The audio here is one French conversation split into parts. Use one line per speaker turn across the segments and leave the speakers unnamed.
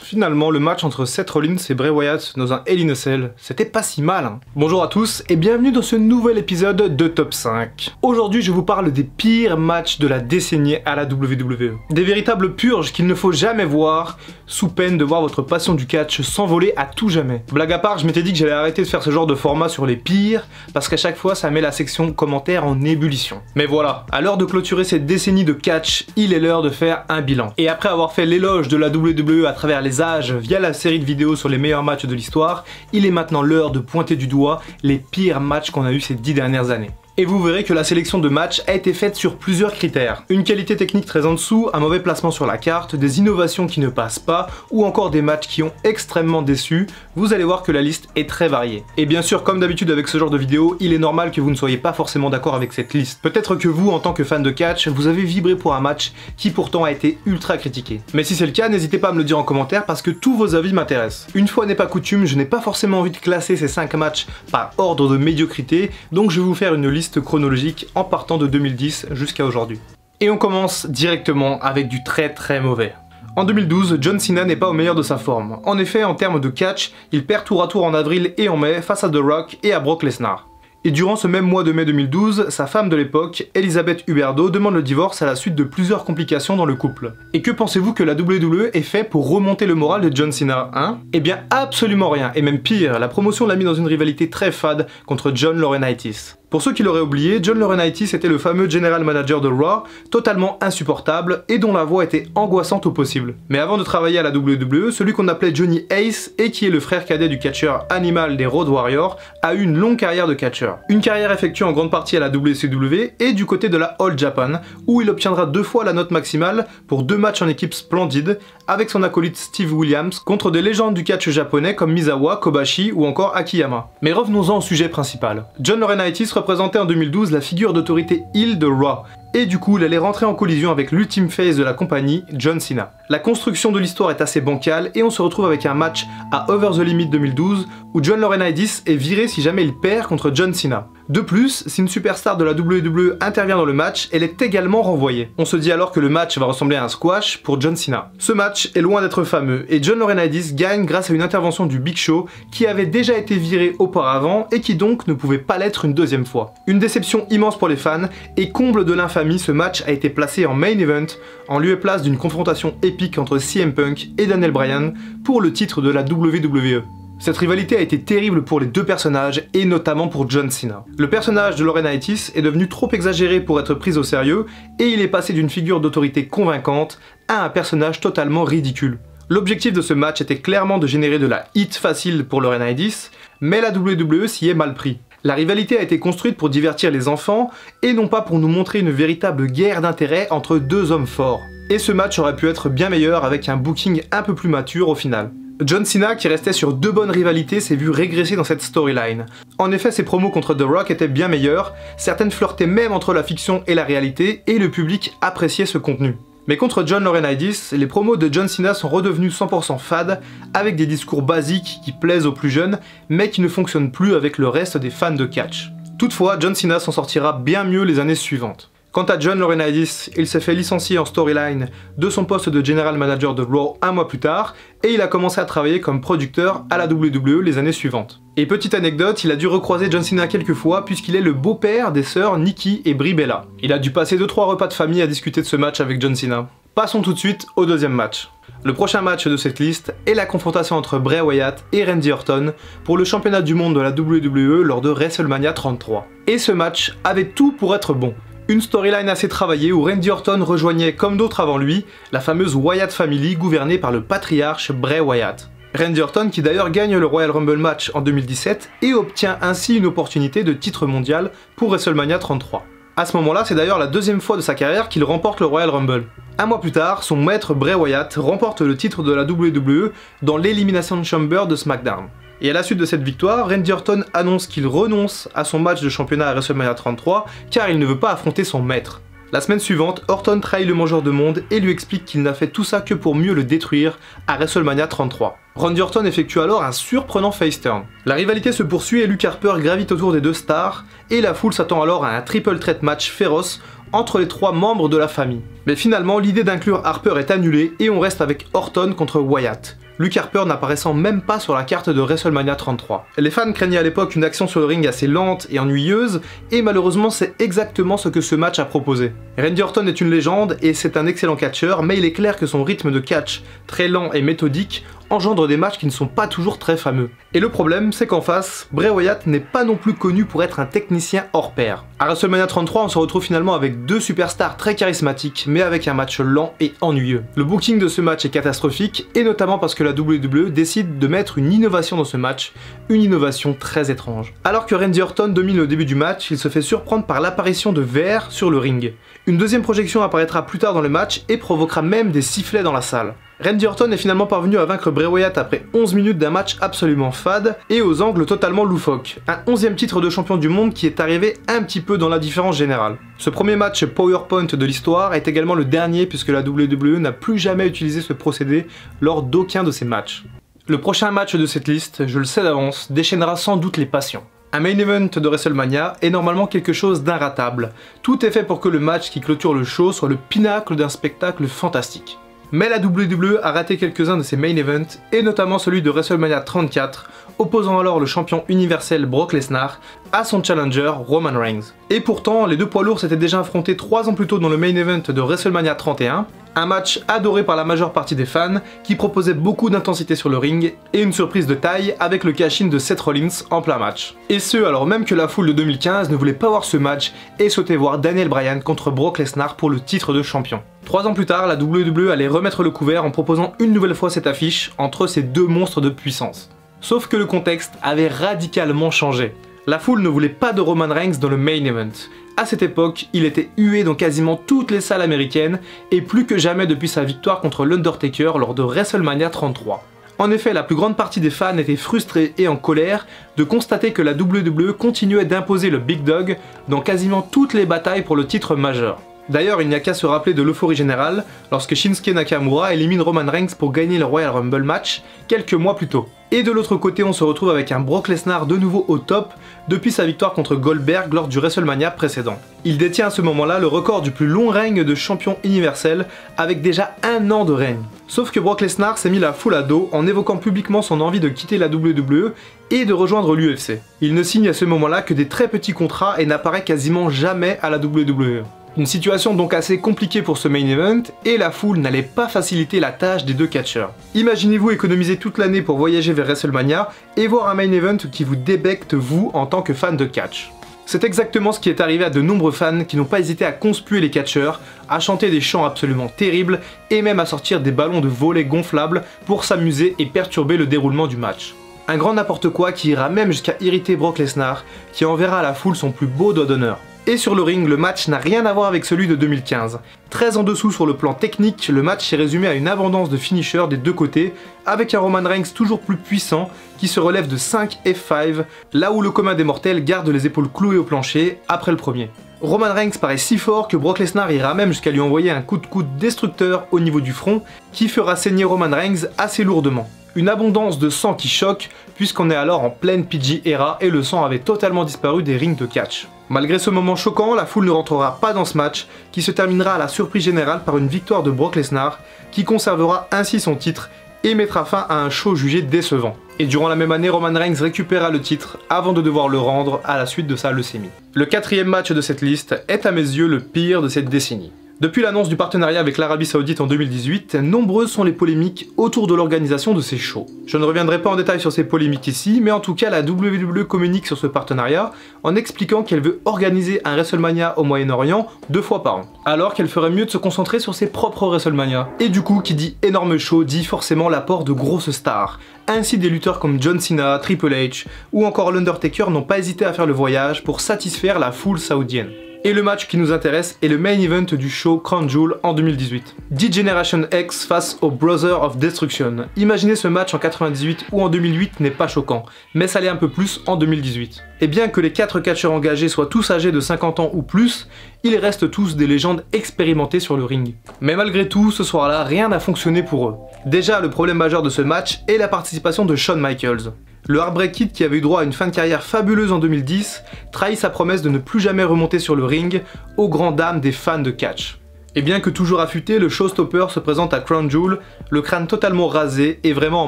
Finalement, le match entre Seth Rollins et Bray Wyatt dans un Hell in a Cell, c'était pas si mal, hein. Bonjour à tous et bienvenue dans ce nouvel épisode de Top 5. Aujourd'hui, je vous parle des pires matchs de la décennie à la WWE. Des véritables purges qu'il ne faut jamais voir, sous peine de voir votre passion du catch s'envoler à tout jamais. Blague à part, je m'étais dit que j'allais arrêter de faire ce genre de format sur les pires, parce qu'à chaque fois, ça met la section commentaires en ébullition. Mais voilà, à l'heure de clôturer cette décennie de catch, il est l'heure de faire un bilan. Et après avoir fait l'éloge de la WWE à travers les âges via la série de vidéos sur les meilleurs matchs de l'histoire, il est maintenant l'heure de pointer du doigt les pires matchs qu'on a eu ces 10 dernières années. Et vous verrez que la sélection de matchs a été faite sur plusieurs critères. Une qualité technique très en dessous, un mauvais placement sur la carte, des innovations qui ne passent pas, ou encore des matchs qui ont extrêmement déçu. Vous allez voir que la liste est très variée. Et bien sûr, comme d'habitude avec ce genre de vidéo, il est normal que vous ne soyez pas forcément d'accord avec cette liste. Peut-être que vous, en tant que fan de catch, vous avez vibré pour un match qui pourtant a été ultra critiqué. Mais si c'est le cas, n'hésitez pas à me le dire en commentaire parce que tous vos avis m'intéressent. Une fois n'est pas coutume, je n'ai pas forcément envie de classer ces 5 matchs par ordre de médiocrité, donc je vais vous faire une liste chronologique en partant de 2010 jusqu'à aujourd'hui. Et on commence directement avec du très mauvais. En 2012, John Cena n'est pas au meilleur de sa forme. En effet, en termes de catch, il perd tour à tour en avril et en mai face à The Rock et à Brock Lesnar. Et durant ce même mois de mai 2012, sa femme de l'époque, Elisabeth Huberdeau, demande le divorce à la suite de plusieurs complications dans le couple. Et que pensez-vous que la WWE ait fait pour remonter le moral de John Cena, hein? Eh bien absolument rien, et même pire, la promotion l'a mis dans une rivalité très fade contre John Laurinaitis. Pour ceux qui l'auraient oublié, John Laurinaitis était le fameux general manager de Raw, totalement insupportable et dont la voix était angoissante au possible. Mais avant de travailler à la WWE, celui qu'on appelait Johnny Ace et qui est le frère cadet du catcheur Animal des Road Warriors, a eu une longue carrière de catcheur. Une carrière effectuée en grande partie à la WCW et du côté de la All Japan, où il obtiendra 2 fois la note maximale pour 2 matchs en équipe splendide, avec son acolyte Steve Williams, contre des légendes du catch japonais comme Misawa, Kobashi ou encore Akiyama. Mais revenons-en au sujet principal. John Laurinaitis représentait en 2012 la figure d'autorité heel de Raw, et du coup il allait rentrer en collision avec l'ultime face de la compagnie, John Cena. La construction de l'histoire est assez bancale et on se retrouve avec un match à Over the Limit 2012 où John Laurinaitis est viré si jamais il perd contre John Cena. De plus, si une superstar de la WWE intervient dans le match, elle est également renvoyée. On se dit alors que le match va ressembler à un squash pour John Cena. Ce match est loin d'être fameux et John Laurinaitis gagne grâce à une intervention du Big Show qui avait déjà été viré auparavant et qui donc ne pouvait pas l'être une deuxième fois. Une déception immense pour les fans et comble de l'infamie, ce match a été placé en main event en lieu et place d'une confrontation épique entre CM Punk et Daniel Bryan pour le titre de la WWE. Cette rivalité a été terrible pour les deux personnages et notamment pour John Cena. Le personnage de Laurinaitis est devenu trop exagéré pour être pris au sérieux et il est passé d'une figure d'autorité convaincante à un personnage totalement ridicule. L'objectif de ce match était clairement de générer de la hit facile pour Laurinaitis, mais la WWE s'y est mal pris. La rivalité a été construite pour divertir les enfants et non pas pour nous montrer une véritable guerre d'intérêts entre deux hommes forts. Et ce match aurait pu être bien meilleur avec un booking un peu plus mature au final. John Cena, qui restait sur 2 bonnes rivalités, s'est vu régresser dans cette storyline. En effet, ses promos contre The Rock étaient bien meilleures, certaines flirtaient même entre la fiction et la réalité, et le public appréciait ce contenu. Mais contre John Laurinaitis, les promos de John Cena sont redevenus 100% fades, avec des discours basiques qui plaisent aux plus jeunes, mais qui ne fonctionnent plus avec le reste des fans de catch. Toutefois, John Cena s'en sortira bien mieux les années suivantes. Quant à John Laurinaitis, il s'est fait licencier en storyline de son poste de General Manager de Raw 1 mois plus tard, et il a commencé à travailler comme producteur à la WWE les années suivantes. Et petite anecdote, il a dû recroiser John Cena quelques fois puisqu'il est le beau-père des sœurs Nikki et Brie Bella. Il a dû passer 2-3 repas de famille à discuter de ce match avec John Cena. Passons tout de suite au deuxième match. Le prochain match de cette liste est la confrontation entre Bray Wyatt et Randy Orton pour le championnat du monde de la WWE lors de WrestleMania 33. Et ce match avait tout pour être bon. Une storyline assez travaillée où Randy Orton rejoignait, comme d'autres avant lui, la fameuse Wyatt Family gouvernée par le patriarche Bray Wyatt. Randy Orton qui d'ailleurs gagne le Royal Rumble match en 2017 et obtient ainsi une opportunité de titre mondial pour WrestleMania 33. À ce moment-là, c'est d'ailleurs la 2e fois de sa carrière qu'il remporte le Royal Rumble. Un mois plus tard, son maître Bray Wyatt remporte le titre de la WWE dans l'Elimination Chamber de SmackDown. Et à la suite de cette victoire, Randy Orton annonce qu'il renonce à son match de championnat à WrestleMania 33 car il ne veut pas affronter son maître. La semaine suivante, Orton trahit le mangeur de monde et lui explique qu'il n'a fait tout ça que pour mieux le détruire à WrestleMania 33. Randy Orton effectue alors un surprenant face turn. La rivalité se poursuit et Luke Harper gravite autour des deux stars et la foule s'attend alors à un triple threat match féroce entre les 3 membres de la famille. Mais finalement, l'idée d'inclure Harper est annulée et on reste avec Orton contre Wyatt. Luke Harper n'apparaissant même pas sur la carte de WrestleMania 33. Les fans craignaient à l'époque une action sur le ring assez lente et ennuyeuse, et malheureusement c'est exactement ce que ce match a proposé. Randy Orton est une légende et c'est un excellent catcheur, mais il est clair que son rythme de catch, très lent et méthodique, engendre des matchs qui ne sont pas toujours très fameux. Et le problème, c'est qu'en face, Bray Wyatt n'est pas non plus connu pour être un technicien hors pair. À WrestleMania 33, on se retrouve finalement avec 2 superstars très charismatiques, mais avec un match lent et ennuyeux. Le booking de ce match est catastrophique, et notamment parce que la WWE décide de mettre une innovation dans ce match, une innovation très étrange. Alors que Randy Orton domine au début du match, il se fait surprendre par l'apparition de VR sur le ring. Une deuxième projection apparaîtra plus tard dans le match et provoquera même des sifflets dans la salle. Randy Orton est finalement parvenu à vaincre Bray Wyatt après 11 minutes d'un match absolument fade et aux angles totalement loufoques. Un 11e titre de champion du monde qui est arrivé un petit peu dans l'indifférence générale. Ce premier match PowerPoint de l'histoire est également le dernier puisque la WWE n'a plus jamais utilisé ce procédé lors d'aucun de ses matchs. Le prochain match de cette liste, je le sais d'avance, déchaînera sans doute les passions. Un main event de WrestleMania est normalement quelque chose d'inratable. Tout est fait pour que le match qui clôture le show soit le pinacle d'un spectacle fantastique. Mais la WWE a raté quelques-uns de ses main events, et notamment celui de WrestleMania 34, opposant alors le champion universel Brock Lesnar à son challenger Roman Reigns. Et pourtant, les deux poids lourds s'étaient déjà affrontés 3 ans plus tôt dans le main event de WrestleMania 31, un match adoré par la majeure partie des fans, qui proposait beaucoup d'intensité sur le ring, et une surprise de taille avec le cash-in de Seth Rollins en plein match. Et ce, alors même que la foule de 2015 ne voulait pas voir ce match et souhaitait voir Daniel Bryan contre Brock Lesnar pour le titre de champion. 3 ans plus tard, la WWE allait remettre le couvert en proposant une nouvelle fois cette affiche entre ces deux monstres de puissance. Sauf que le contexte avait radicalement changé. La foule ne voulait pas de Roman Reigns dans le main event. À cette époque, il était hué dans quasiment toutes les salles américaines, et plus que jamais depuis sa victoire contre l'Undertaker lors de WrestleMania 33. En effet, la plus grande partie des fans étaient frustrés et en colère de constater que la WWE continuait d'imposer le Big Dog dans quasiment toutes les batailles pour le titre majeur. D'ailleurs, il n'y a qu'à se rappeler de l'euphorie générale lorsque Shinsuke Nakamura élimine Roman Reigns pour gagner le Royal Rumble match quelques mois plus tôt. Et de l'autre côté, on se retrouve avec un Brock Lesnar de nouveau au top depuis sa victoire contre Goldberg lors du WrestleMania précédent. Il détient à ce moment-là le record du plus long règne de champion universel avec déjà 1 an de règne. Sauf que Brock Lesnar s'est mis la foule à dos en évoquant publiquement son envie de quitter la WWE et de rejoindre l'UFC. Il ne signe à ce moment-là que des très petits contrats et n'apparaît quasiment jamais à la WWE. Une situation donc assez compliquée pour ce main event, et la foule n'allait pas faciliter la tâche des deux catcheurs. Imaginez-vous économiser toute l'année pour voyager vers WrestleMania et voir un main event qui vous débecte vous en tant que fan de catch. C'est exactement ce qui est arrivé à de nombreux fans qui n'ont pas hésité à conspuer les catcheurs, à chanter des chants absolument terribles et même à sortir des ballons de volley gonflables pour s'amuser et perturber le déroulement du match. Un grand n'importe quoi qui ira même jusqu'à irriter Brock Lesnar, qui enverra à la foule son plus beau doigt d'honneur. Et sur le ring, le match n'a rien à voir avec celui de 2015. Très en dessous sur le plan technique, le match s'est résumé à une abondance de finishers des deux côtés, avec un Roman Reigns toujours plus puissant, qui se relève de 5 F5, là où le commun des mortels garde les épaules clouées au plancher, après le premier. Roman Reigns paraît si fort que Brock Lesnar ira même jusqu'à lui envoyer un coup de coude destructeur au niveau du front, qui fera saigner Roman Reigns assez lourdement. Une abondance de sang qui choque, puisqu'on est alors en pleine PG era et le sang avait totalement disparu des rings de catch. Malgré ce moment choquant, la foule ne rentrera pas dans ce match, qui se terminera à la surprise générale par une victoire de Brock Lesnar, qui conservera ainsi son titre et mettra fin à un show jugé décevant. Et durant la même année, Roman Reigns récupéra le titre avant de devoir le rendre à la suite de sa leucémie. Le 4e match de cette liste est à mes yeux le pire de cette décennie. Depuis l'annonce du partenariat avec l'Arabie Saoudite en 2018, nombreuses sont les polémiques autour de l'organisation de ces shows. Je ne reviendrai pas en détail sur ces polémiques ici, mais en tout cas la WWE communique sur ce partenariat en expliquant qu'elle veut organiser un WrestleMania au Moyen-Orient 2 fois par an, alors qu'elle ferait mieux de se concentrer sur ses propres WrestleMania. Et du coup, qui dit énorme show dit forcément l'apport de grosses stars. Ainsi des lutteurs comme John Cena, Triple H ou encore l'Undertaker n'ont pas hésité à faire le voyage pour satisfaire la foule saoudienne. Et le match qui nous intéresse est le main event du show Crown Jewel en 2018. D-Generation X face au Brother of Destruction. Imaginez ce match en 98 ou en 2008 n'est pas choquant, mais ça l'est un peu plus en 2018. Et bien que les 4 catcheurs engagés soient tous âgés de 50 ans ou plus, ils restent tous des légendes expérimentées sur le ring. Mais malgré tout, ce soir-là, rien n'a fonctionné pour eux. Déjà, le problème majeur de ce match est la participation de Shawn Michaels. Le Heartbreak Kid, qui avait eu droit à une fin de carrière fabuleuse en 2010, trahit sa promesse de ne plus jamais remonter sur le ring, aux grandes dames des fans de catch. Et bien que toujours affûté, le showstopper se présente à Crown Jewel, le crâne totalement rasé et vraiment en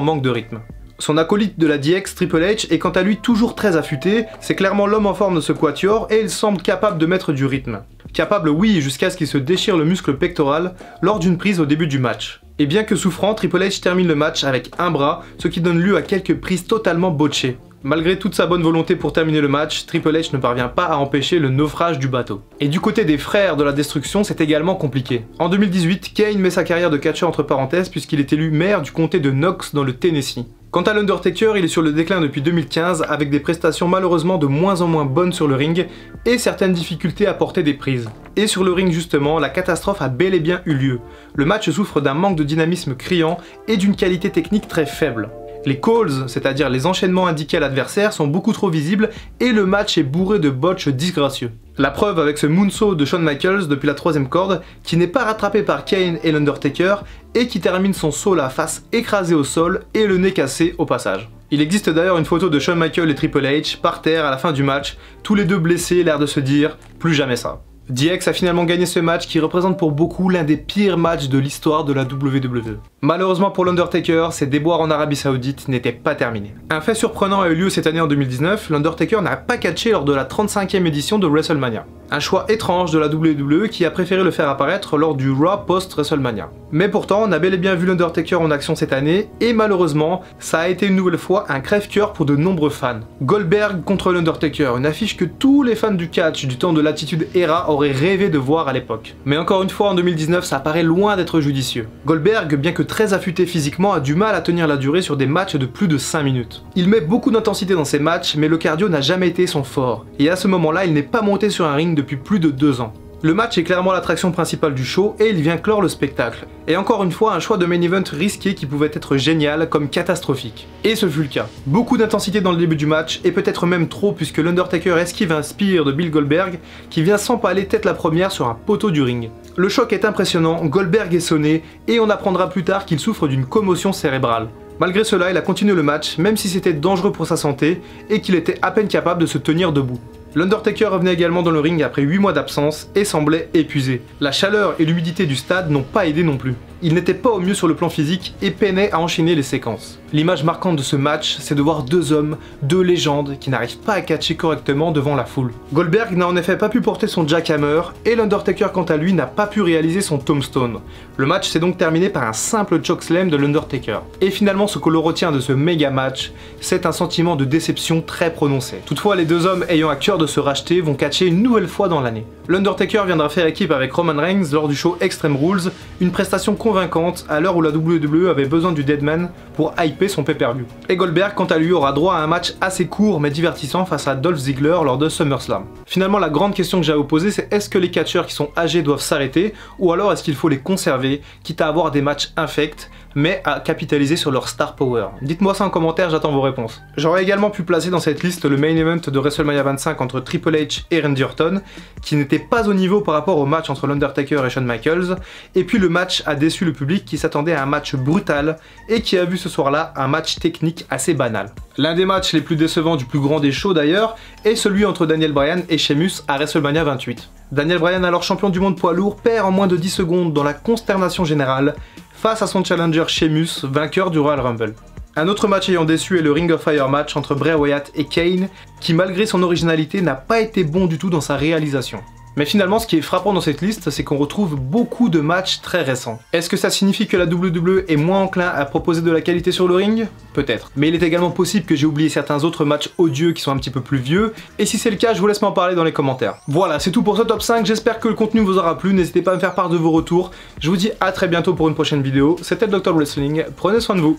manque de rythme. Son acolyte de la DX, Triple H, est quant à lui toujours très affûté, c'est clairement l'homme en forme de ce quatuor et il semble capable de mettre du rythme. Capable oui, jusqu'à ce qu'il se déchire le muscle pectoral lors d'une prise au début du match. Et bien que souffrant, Triple H termine le match avec un bras, ce qui donne lieu à quelques prises totalement botchées. Malgré toute sa bonne volonté pour terminer le match, Triple H ne parvient pas à empêcher le naufrage du bateau. Et du côté des frères de la destruction, c'est également compliqué. En 2018, Kane met sa carrière de catcheur entre parenthèses puisqu'il est élu maire du comté de Knox dans le Tennessee. Quant à l'Undertaker, il est sur le déclin depuis 2015 avec des prestations malheureusement de moins en moins bonnes sur le ring et certaines difficultés à porter des prises. Et sur le ring justement, la catastrophe a bel et bien eu lieu. Le match souffre d'un manque de dynamisme criant et d'une qualité technique très faible. Les calls, c'est-à-dire les enchaînements indiqués à l'adversaire, sont beaucoup trop visibles et le match est bourré de botches disgracieux. La preuve avec ce moonsault de Shawn Michaels depuis la 3ème corde, qui n'est pas rattrapé par Kane et l'Undertaker, et qui termine son saut la face écrasée au sol et le nez cassé au passage. Il existe d'ailleurs une photo de Shawn Michaels et Triple H par terre à la fin du match, tous les deux blessés, l'air de se dire « plus jamais ça ». DX a finalement gagné ce match qui représente pour beaucoup l'un des pires matchs de l'histoire de la WWE. Malheureusement pour l'Undertaker, ses déboires en Arabie Saoudite n'étaient pas terminés. Un fait surprenant a eu lieu cette année en 2019, l'Undertaker n'a pas catché lors de la 35e édition de WrestleMania. Un choix étrange de la WWE qui a préféré le faire apparaître lors du Raw post-WrestleMania. Mais pourtant, on a bel et bien vu l'Undertaker en action cette année, et malheureusement, ça a été une nouvelle fois un crève-cœur pour de nombreux fans. Goldberg contre l'Undertaker, une affiche que tous les fans du catch du temps de l'Attitude Era auraient rêvé de voir à l'époque. Mais encore une fois, en 2019, ça paraît loin d'être judicieux. Goldberg, bien que très affûté physiquement, a du mal à tenir la durée sur des matchs de plus de 5 minutes. Il met beaucoup d'intensité dans ses matchs, mais le cardio n'a jamais été son fort. Et à ce moment-là, il n'est pas monté sur un ring depuis plus de 2 ans. Le match est clairement l'attraction principale du show et il vient clore le spectacle. Et encore une fois, un choix de main event risqué qui pouvait être génial comme catastrophique. Et ce fut le cas. Beaucoup d'intensité dans le début du match, et peut-être même trop puisque l'Undertaker esquive un spear de Bill Goldberg qui vient s'empaler tête la première sur un poteau du ring. Le choc est impressionnant, Goldberg est sonné, et on apprendra plus tard qu'il souffre d'une commotion cérébrale. Malgré cela, il a continué le match, même si c'était dangereux pour sa santé, et qu'il était à peine capable de se tenir debout. L'Undertaker revenait également dans le ring après 8 mois d'absence et semblait épuisé. La chaleur et l'humidité du stade n'ont pas aidé non plus. Il n'était pas au mieux sur le plan physique et peinait à enchaîner les séquences. L'image marquante de ce match, c'est de voir 2 hommes, 2 légendes qui n'arrivent pas à catcher correctement devant la foule. Goldberg n'a en effet pas pu porter son jackhammer et l'Undertaker quant à lui n'a pas pu réaliser son tombstone. Le match s'est donc terminé par un simple chokeslam de l'Undertaker. Et finalement, ce que l'on retient de ce méga match, c'est un sentiment de déception très prononcé. Toutefois, les 2 hommes ayant à cœur de se racheter vont catcher une nouvelle fois dans l'année. L'Undertaker viendra faire équipe avec Roman Reigns lors du show Extreme Rules, une prestation convaincante à l'heure où la WWE avait besoin du Deadman pour hyper son pay-per-view. Et Goldberg quant à lui aura droit à un match assez court mais divertissant face à Dolph Ziggler lors de SummerSlam. Finalement, la grande question que j'ai à vous poser, c'est est-ce que les catcheurs qui sont âgés doivent s'arrêter ou alors est-ce qu'il faut les conserver, quitte à avoir des matchs infects mais à capitaliser sur leur star power? Dites-moi ça en commentaire, j'attends vos réponses. J'aurais également pu placer dans cette liste le main event de WrestleMania 25 entre Triple H et Randy Orton, qui n'était pas au niveau par rapport au match entre l'Undertaker et Shawn Michaels, et puis le match a déçu le public qui s'attendait à un match brutal et qui a vu ce soir-là un match technique assez banal. L'un des matchs les plus décevants du plus grand des shows d'ailleurs est celui entre Daniel Bryan et Sheamus à WrestleMania 28. Daniel Bryan, alors champion du monde poids lourd, perd en moins de 10 secondes dans la consternation générale face à son challenger Sheamus, vainqueur du Royal Rumble. Un autre match ayant déçu est le Ring of Fire match entre Bray Wyatt et Kane, qui malgré son originalité n'a pas été bon du tout dans sa réalisation. Mais finalement, ce qui est frappant dans cette liste, c'est qu'on retrouve beaucoup de matchs très récents. Est-ce que ça signifie que la WWE est moins enclin à proposer de la qualité sur le ring? Peut-être. Mais il est également possible que j'ai oublié certains autres matchs odieux qui sont un petit peu plus vieux, et si c'est le cas, je vous laisse m'en parler dans les commentaires. Voilà, c'est tout pour ce top 5, j'espère que le contenu vous aura plu, n'hésitez pas à me faire part de vos retours. Je vous dis à très bientôt pour une prochaine vidéo, c'était le Dr Wrestling, prenez soin de vous.